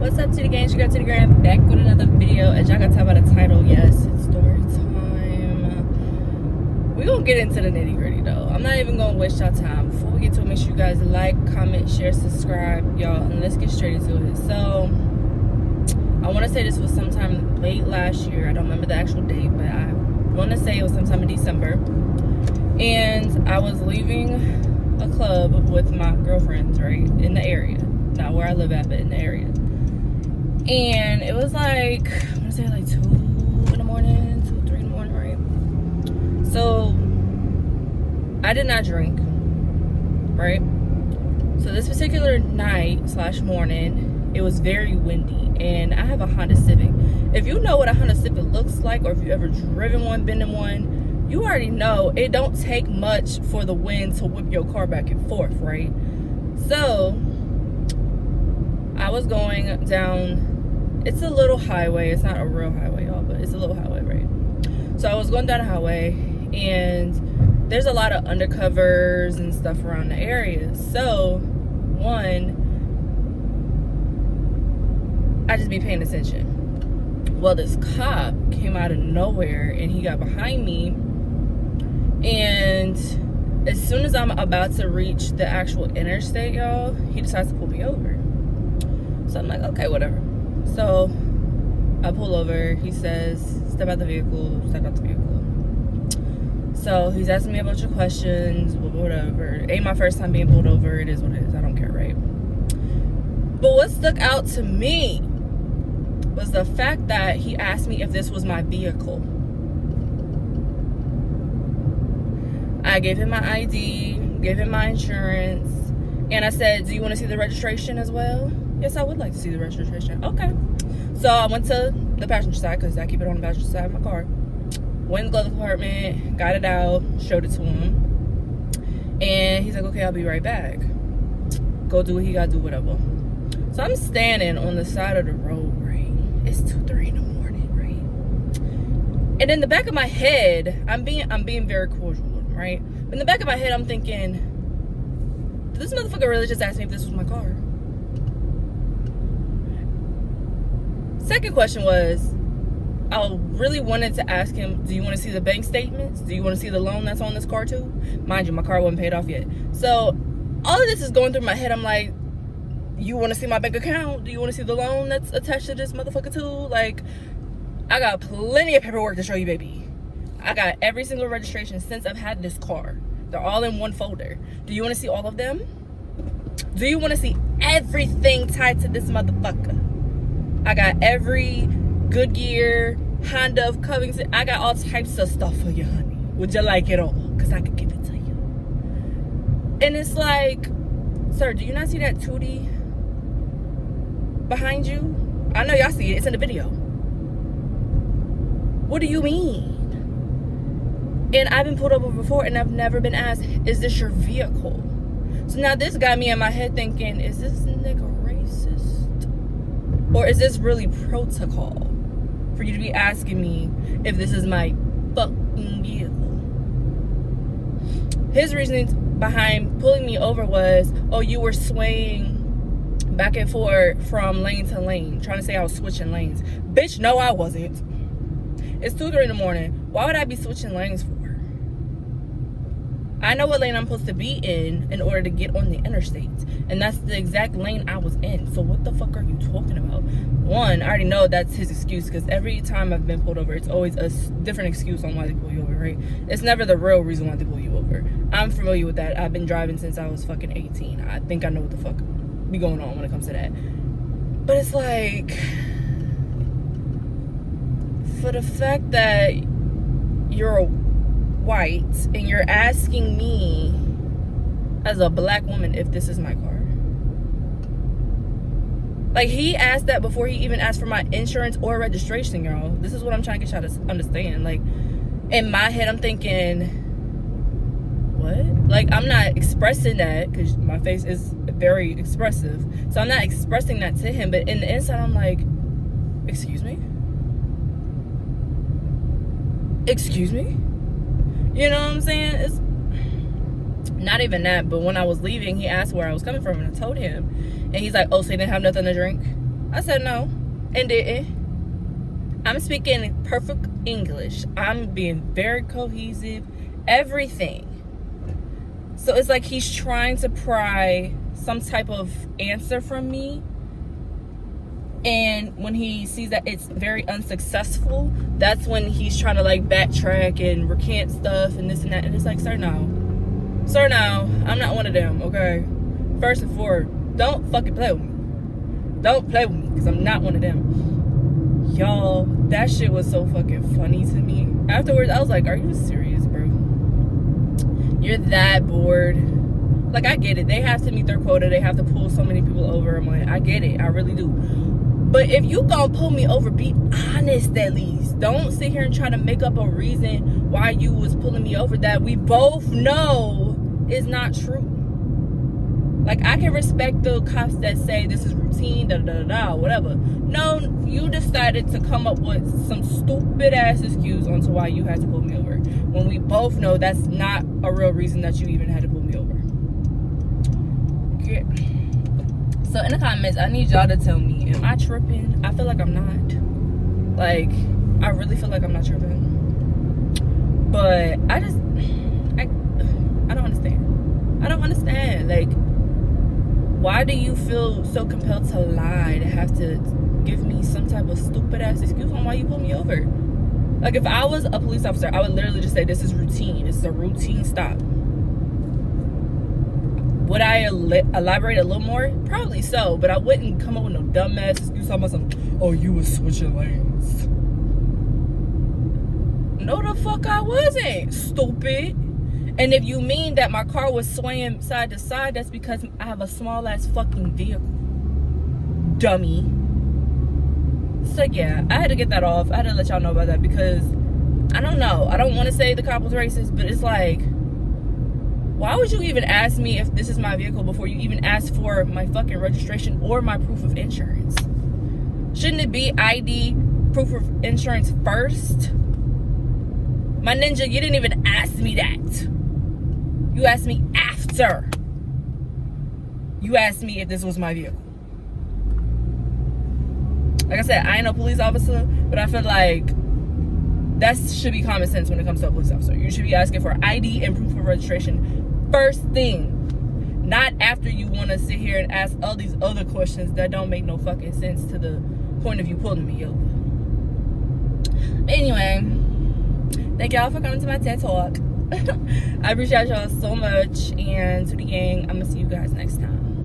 What's up to the gang? It's your girl to the gram, back with another video. As y'all can tell by the title, yes, it's story time. We gonna get into the nitty gritty though. I'm not even gonna waste y'all time. Before we get to it, make sure you guys like, comment, share, subscribe, y'all, and let's get straight into it. So I want to say this was sometime late last year. I don't remember the actual date, but I want to say it was sometime in December. And I was leaving a club with my girlfriends, right, in the area. Not where I live at, but in the area. And it was like, I want to say like 2 in the morning, 2, 3 in the morning, right? So I did not drink, right? So this particular night / morning, it was very windy, and I have a Honda Civic. If you know what a Honda Civic looks like, or if you've ever driven one, been in one, you already know it don't take much for the wind to whip your car back and forth, right? So I was going down, it's a little highway, it's not a real highway, y'all, but it's a little highway, right? So I was going down a highway, and there's a lot of undercovers and stuff around the area. So one, I just be paying attention. Well, this cop came out of nowhere, and he got behind me, and as soon as I'm about to reach the actual interstate, y'all, he decides to pull me over. So I'm like, okay, whatever. So I pull over. He says, step out the vehicle, step out the vehicle. So he's asking me a bunch of questions, whatever. It ain't my first time being pulled over. It is what it is. I don't care, right? But what stuck out to me was the fact that he asked me if this was my vehicle. I gave him my ID, gave him my insurance, and I said, do you want to see the registration as well? Yes, I would like to see the registration. Okay. So I went to the passenger side, because I keep it on the passenger side of my car. Went in the glove compartment, got it out, showed it to him. And he's like, okay, I'll be right back. Go do what he got to do, whatever. So I'm standing on the side of the road, right? It's 2, 3 in the morning, right? And in the back of my head, I'm being very cordial, right? But in the back of my head, I'm thinking, did this motherfucker really just ask me if this was my car? Second question was, I really wanted to ask him, do you want to see the bank statements? Do you want to see the loan that's on this car too? Mind you, my car wasn't paid off yet. So all of this is going through my head. I'm like, you want to see my bank account? Do you want to see the loan that's attached to this motherfucker too? Like, I got plenty of paperwork to show you, baby. I got every single registration since I've had this car. They're all in one folder. Do you want to see all of them? Do you want to see everything tied to this motherfucker? I got every Goodyear, Honda of Covington. I got all types of stuff for you, honey. Would you like it all? Because I could give it to you. And it's like, sir, do you not see that tootie behind you? I know y'all see it. It's in the video. What do you mean? And I've been pulled over before, and I've never been asked, is this your vehicle? So now this got me in my head thinking, is this nigga racist? Or is this really protocol for you to be asking me if this is my fucking vehicle? His reasoning behind pulling me over was, oh, you were swaying back and forth from lane to lane, trying to say I was switching lanes. Bitch, no, I wasn't. It's 2, 3 in the morning. Why would I be switching lanes for? I know what lane I'm supposed to be in order to get on the interstate. And that's the exact lane I was in. So what the fuck are you talking about? One, I already know that's his excuse, because every time I've been pulled over, it's always a different excuse on why they pull you over, right? It's never the real reason why they pull you over. I'm familiar with that. I've been driving since I was fucking 18. I think I know what the fuck be going on when it comes to that. But it's like, for the fact that you're white and you're asking me as a black woman if this is my car. Like, he asked that before he even asked for my insurance or registration, y'all. This is what I'm trying to get y'all to understand. Like, in my head, I'm thinking, what? Like, I'm not expressing that, because my face is very expressive. So I'm not expressing that to him. But in the inside, I'm like, excuse me? Excuse me? You know what I'm saying? It's not even that, but when I was leaving, he asked where I was coming from, and I told him. And he's like, oh, so you didn't have nothing to drink? I said no and didn't. I'm speaking perfect English. I'm being very cohesive, everything. So it's like he's trying to pry some type of answer from me. And when he sees that it's very unsuccessful, that's when he's trying to like backtrack and recant stuff and this and that. And it's like, sir, no. Sir, no. I'm not one of them, okay? First and foremost, don't fucking play with me. Don't play with me, because I'm not one of them. Y'all, that shit was so fucking funny to me. Afterwards, I was like, are you serious, bro? You're that bored. Like, I get it. They have to meet their quota. They have to pull so many people over. I'm like, I get it. I really do. But if you gonna pull me over, be honest at least. Don't sit here and try to make up a reason why you was pulling me over that we both know is not true. Like, I can respect the cops that say this is routine, whatever. No, you decided to come up with some stupid ass excuse onto why you had to pull me over, when we both know that's not a real reason that you even had to pull me over. Yeah. So in the comments, I need y'all to tell me, am I tripping? I feel like I'm not. Like, I really feel like I'm not tripping. But I don't understand. I don't understand. Like, why do you feel so compelled to lie, to have to give me some type of stupid ass excuse on why you pulled me over? Like, if I was a police officer, I would literally just say, this is routine. This is a routine stop. Would I elaborate a little more? Probably so, but I wouldn't come up with no dumbass excuse on myself. Oh, you was switching lanes. No, the fuck I wasn't, stupid. And if you mean that my car was swaying side to side, that's because I have a small ass fucking vehicle, dummy. So yeah, I had to get that off. I had to let y'all know about that, because I don't know. I don't want to say the cop was racist, but it's like, why would you even ask me if this is my vehicle before you even ask for my fucking registration or my proof of insurance? Shouldn't it be ID, proof of insurance first? My ninja, you didn't even ask me that. You asked me after. You asked me if this was my vehicle. Like I said, I ain't no police officer, but I feel like that should be common sense when it comes to a police officer. You should be asking for ID and proof of registration first thing, not after you want to sit here and ask all these other questions that don't make no fucking sense to the point of you pulling me over. Anyway, thank y'all for coming to my TED Talk. I appreciate y'all so much, and to the gang, I'm gonna see you guys next time.